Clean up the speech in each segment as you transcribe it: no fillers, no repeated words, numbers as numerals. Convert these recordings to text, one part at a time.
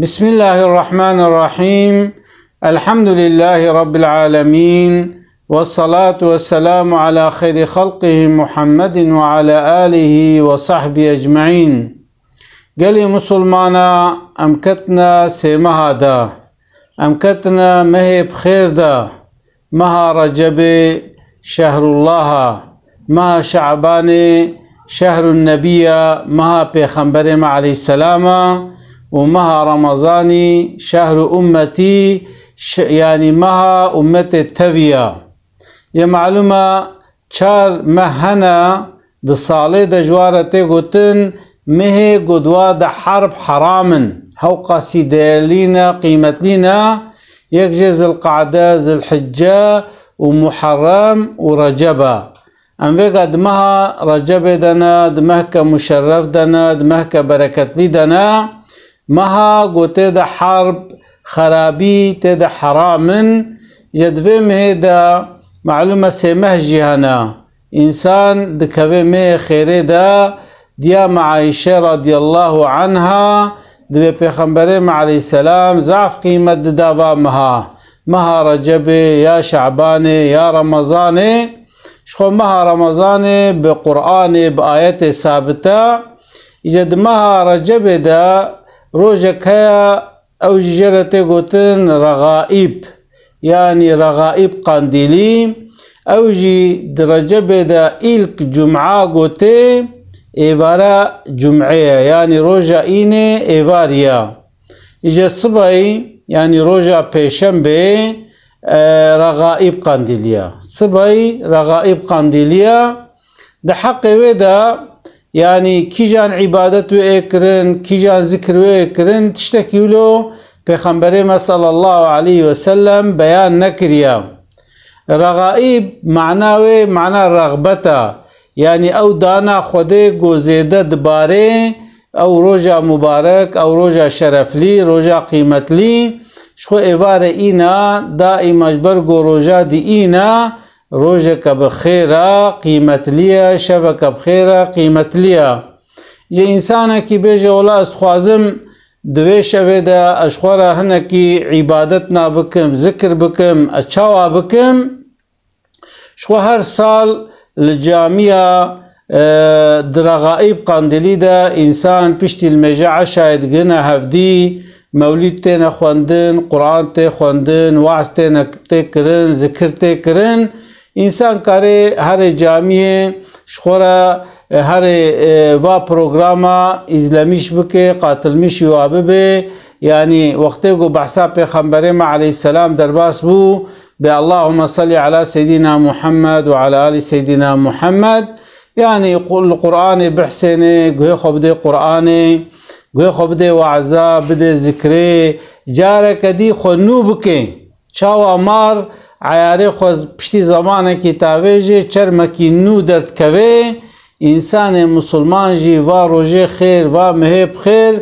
بسم الله الرحمن الرحيم. الحمد لله رب العالمين، والصلاة والسلام على خير خلقه محمد وعلى آله وصحبه أجمعين. قالي مسلمانا أمكتنا سيمها دا، أمكتنا مهي بخير دا، مها رجب شهر الله، مها شعبان شهر النبي، مها پیغمبر عليه السلام، ومها رمضاني شهر أمتي، يعني مها أمة التوية. يا معلومة چار مهنا د صالح د جوارته گوتن مه قدوا د حرب حرامن هو قصيدة لينا قيمة لينا يكجز القعدة ذي الحجة ومحرم ورجبة. ام ويقا دمها رجب دنا دمهك مشرف دنا دمهك بركت لي دنا مها قوتي دا حرب خرابي تدا حرامن يدوي مه دا معلومة سيمه جهنا إنسان دكوي مه خيري دا ديا معايشة رضي الله عنها دوي پیغمبر عليه السلام زعف قيمة داوا مها رجب يا شعبان يا رمضان شخو مها رمضان بقرآن بآيات ثابتة يجد مها رجب دا روجك هيا او جرته قوتن رغائب، يعني رغائب قنديلي او جي درجة بدا إلك جمعة قوتي ايوارا جمعية، يعني روجا ايني ايواريا اجا صبعي يعني روجا پیشنبه رغائب قنديليا صبعي رغائب قنديليا ده حق ودا يعني كيجان عبادت و اكرن كيجان ذكر و اكرن تشتكيولو پیغمبر صلى الله عليه وسلم بيان نكريا. رغائب معناوي معنى رغبتا، يعني او دانا خوده گوزيده دباره او روجا مبارك او روجا شرف لي روجا قيمت لي شخو ايوار اينا دائم اجبر گو روجا دي اينا روجك بخيرا قيمت ليا شبك بخيرا قيمت ليا. يا إنسانا كي بيجي ولا أسخوازم دوي شوه دا أشخورا هنا كي عبادتنا بكم ذكر بكم أشاوا بكم شخو هر سال الجامعة درغائب قاندلي دا إنسان پشتی المجاعة شاید غنا هفدي مولد تينا خواندن قرآن تي خواندن وعظ تينا تكرن ذكر تكرن انسان کاره هر جامعه شخورا هر و پروگراما ازلامیش بکه قاتل میشی و آبه يعني وقتی کو بحثا پیغمبر عليه السلام درباس بو به اللهم صل على سيدنا محمد وعلى آل سيدنا محمد، يعني يقول القرآن بحسنه گوه خوب ده قرآن گوه خوب ده وعظا بده ذکره جاره کدی خونو بکه چاوا مار عیاره خوز پشتی زمانه کی تاویجه چرمکی نو درد کوه انسان مسلمان جی و روژه خیر و مهب خیر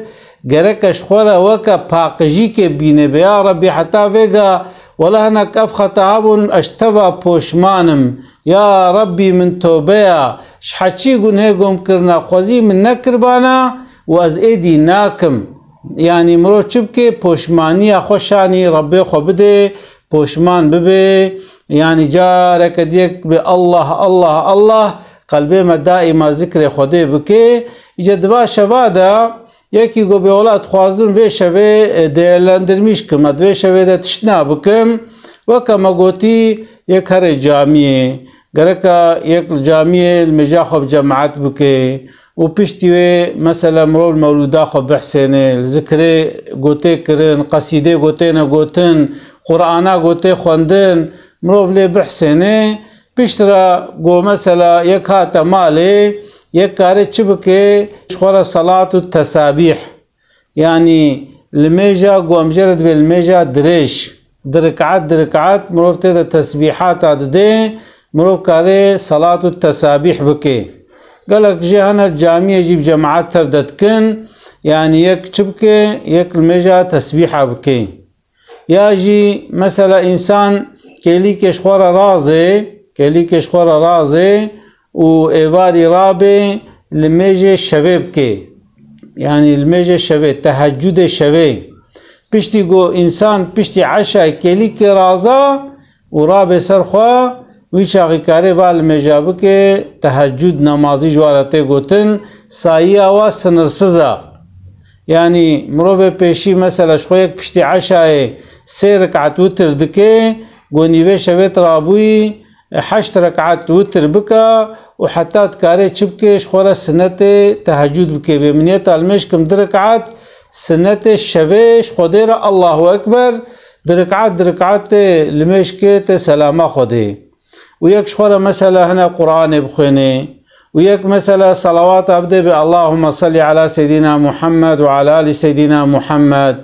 گرکش خوره وکا پاقجی که بینه بیا ربی حتا ویگا ولا هناك افختهابون اشتوا پوشمانم یا ربی من توبه شحچی گنه گم کرنا خوزی من نکربانا و از ایدی ناکم، يعني مرو چبکه پوشمانی خوشانی ربی خو بده پوشمان ببه، يعني جارك ديك بالله الله الله قلبي ما دائما ذكر خوده بكي جدوا شوادا يكي گو بولاد خوازم و شوه ديلاندرميش كم ادوه شوه ده تشنا بكم وكما قوتي يك هر جامعه گركا يك جامعه المجا خوب جماعت بكي و پشتیوه مثلا مرول مولودا خو بحسنه ذکر گوته کرن قصیده گوته نگوتن قرآنا گوته خوندن مروف لی بحسنه پشترا گو مثلا یک هات ماله یک کاره چبکه شخورا صلاة التسابيح، يعني الميجا گو امجرد بالميجا درش دركعات مروف تيدا تسبيحات ده مروف كاره صلاة التسابيح بكي قالك جهنا الجامعة يجيب جماعات تفدت كن، يعني يك چبكي يك الميجا تسبيحة بكي ياجي مثلا انسان كيلي كشخورة رازي و ايواري رابي الميجا شوي بكي، يعني الميجا شوي تهجد شوي پشتی گو انسان پشتی عشای کلی که رازا و را به سرخوا وی چاقی کاری وال مجابه که تهجد نمازی جوارته گوتن سایه و سنرسزا یعنی مروف پیشی مثلا شخو یک پشتی عشای 3 رکعت وتر دکه گو نیوه شویت رابوی 8 ركعات وتر بكا وحتى تكاري تشبكش خورا سنة تهجد بكي بمنية المشكم دركعات سنة الشفيش خديرة الله أكبر دركعات المشكة سلامة خدي ويكش خورا مثلا هنا قرآن بخيني ويك مثلا صلوات أبدأ باللهم صل على سيدنا محمد وعلى آل سيدنا محمد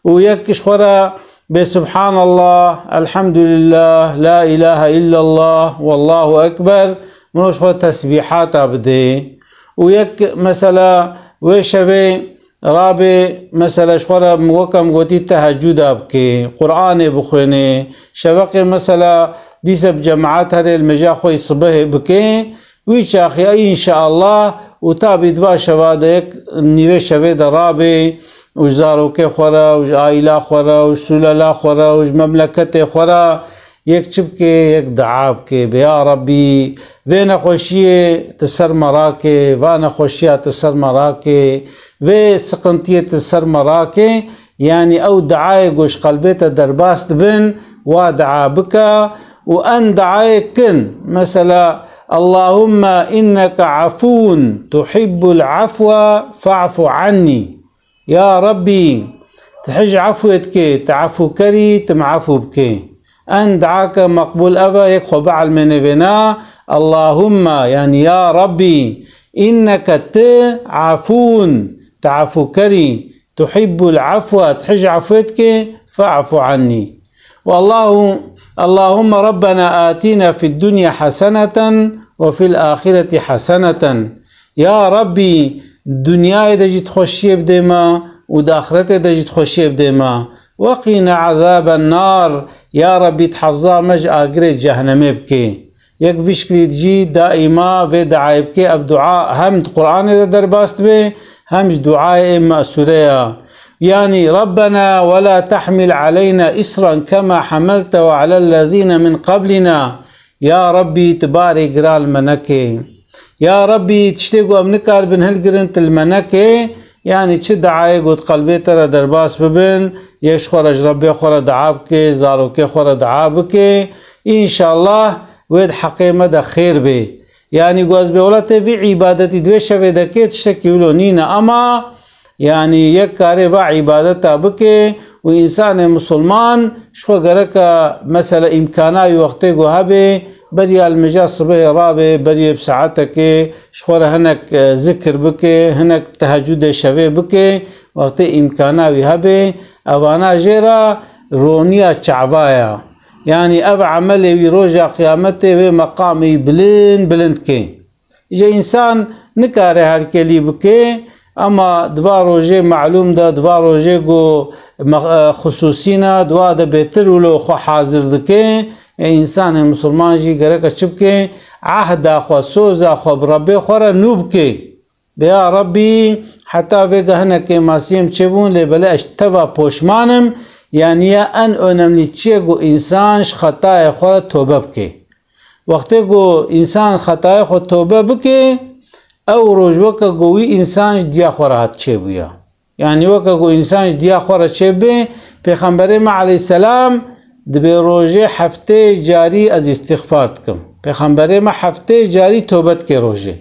ويكش خورا بسبحان الله الحمد لله لا إله إلا الله والله أكبر منوش خو تسبيحات أبدي ويك مثلا وشوي رابي مثلا شخورا موكم قوتي تهجد أبكي قرآن بخويني شوقي مثلا ديس بجماعات هري المجا خوي صبح بكي ويش أخي إن شاء الله وتابي دوا شوادك نيوي شوي درابي وزاروكي خورا وج عائلة خورا وج سلالة خورا وج مملكة خورا يك چبكي يك دعابكي بيا ربي وين خوشية تسر مراكي وانا خوشية تسر مراكي في سقنتية تسر مراكي يعني او دعاية قوش قلبيتا درباست بن ودعا بك وان دعايكن مثلا اللهم انك عفو تحب العفو فاعف عني يا ربي تحج عفوتك تعفو كري تمعفو بك أن دعاك مقبول أفا يكخو بعل منفنا اللهم يعني يا ربي إنك عفون تعفو كري تحب العفو تحج عفوتك فاعفو عني والله اللهم ربنا آتنا في الدنيا حسنة وفي الآخرة حسنة يا ربي الدنيا دجت خوشي بديما وداخرته دجت خوشي بديما وقنا عذاب النار يا ربي تحفظا مج اجر جهنم بكي يك بشكل تجي دائما في دعاء بكي اف دعاء هم القران درباست به هم دعاء مأسوريا يعني ربنا ولا تحمل علينا إسرا كما حملته على الذين من قبلنا يا ربي تبارك رال منكي يا ربي تشتيقوا امنكار بن هالقرنت المنكي يعني تش دعاي قد قلبي ترى درباس ببن يش خرج ربي خورا دعابك زاروك خورا دعابك ان شاء الله ويد حقيمة دا خير بي يعني قوز بولاتي في عبادتي دوي شوي دكي تشتكيولو نينا اما يعني يك كاري و عبادتا بكي وإنسان مسلمان شو قرك مثلا إمكاناي وقتي هبي بري المجا صبح رابي بري بساعتك شخور هناك ذكر بكي هناك تهجد شوي بكي وقتي إمكاناي هبي أوانا جيرا رونيا چعوايا يعني أب عملي ويروجا قيامتي ومقامي بلند كي إجا إنسان نكاري هالكلي بكي اما دوا روجه معلوم ده دوا روجه گو خصوصینا دوا ده بهتر ولو خو حاضر دکه انسان مسلمان جی گره که چبکه عهد خو سوز خو ربی خور نوب که بیا ربی حتی وگهنه که ماسیم چبون لبله اشتوا پوشمانم یعنی ان اونملی چیه گو انسانش خطای خو توبه بکه وقتی گو انسان خطای خو توبه بکه او روز وکا گوی انسان دیا خورات چه بیا یعنی وکا گو انسان دیا خورات چه بی پیغمبر ما علیه السلام دبی روزه هفته جاری از استغفار کم پیغمبر ما هفته جاری توبت که روزه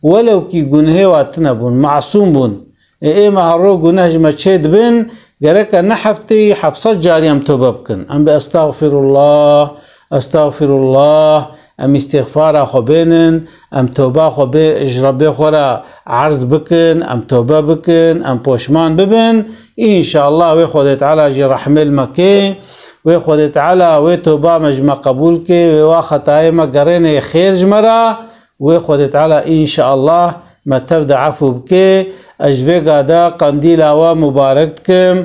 ولو کی گناه واتنا بون معصوم بون ما هرو گناه جمع چه دبن گرک نه هفته حفصت جاری هم توبه بکن ام به استغفر الله ام استغفار خو بينن ام توبه خو به اجربه خورا عرض بكن ام توبه بكن ام پوشمان ببن ان شاء الله و خود تعالی جي رحمه المكي و خود تعالی و توبه مجمع قبول كي و خطايا ما قرين خير جمرا و خود تعالی ان شاء الله ما تبدا عفو بكي اجوه قادا قنديل و مبارك كم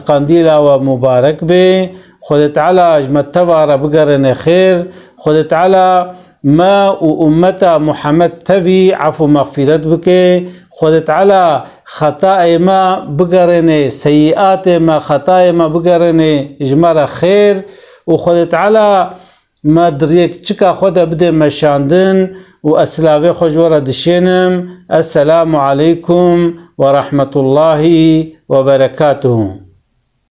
قنديل و مبارك به خود تعالی اجمع توار بقرن خير خود تعالی ما و امتا محمد تفي عفو مغفرت بكي خود تعالى خطأ ما بقرني سيئات ما خطأ ما بقرني إجمار خير وخود تعالى ما دريك چكا خود بده مشاندن وأسلاوي خجورة دشينم. السلام عليكم ورحمة الله وبركاته.